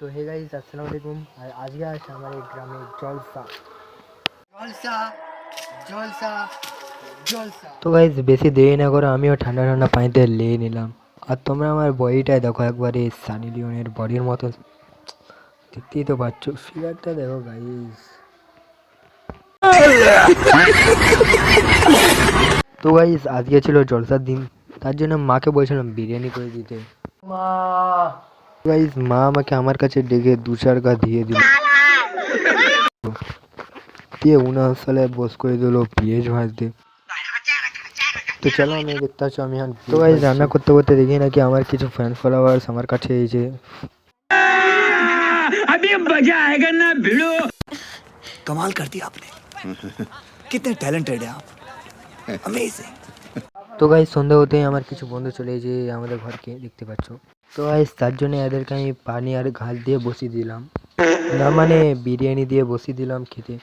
তো hey guys, আসসালামু আলাইকুম। আর আজকে আছে আমার এই গ্রামে জলসা জলসা জলসা জলসা। তো গাইস বেশি দেরি না করে আমিও ঠান্ডা ঠান্ডা পানিতে লেয়ে নিলাম। আর তোমরা আমার বডিটাই দেখো, একবারে সানি লিওনের বডির মতো দেখতেই তো পাচ্ছ, ফিগারটা দেখো গাইস। তো গাইস আজকে ছিল জলসার দিন, তার জন্য মাকে বলছিলাম বিরিয়ানি করে দিতে। মা গাইস মা আমাকে আমার কাছে ডেকে 2-4 দিয়ে দিল, দিয়ে 19 সালে বস করে দিল পেঁয়াজ ভাজতে। তো চলো আমি দেখতে পাচ্ছ আমি এখন তো গাইস রান্না করতে করতে দেখি নাকি আমার কিছু ফ্যান ফলোয়ার্স আমার কাছে এসে अभी मजा आएगा ना भिड़ो। कमाल कर दिया आपने। कितने टैलेंटेड है आप, अमेजिंग। তো গাইস সন্ধ্যা হতেই আমার কিছু বন্ধু চলে এসে আমাদের ঘরকে দেখতে পাচ্ছ। তো গাইস তার জন্য এদেরকে আমি পানি আর ঘাস দিয়ে বসিয়ে দিলাম, না মানে বিরিয়ানি দিয়ে বসিয়ে দিলাম খেতে।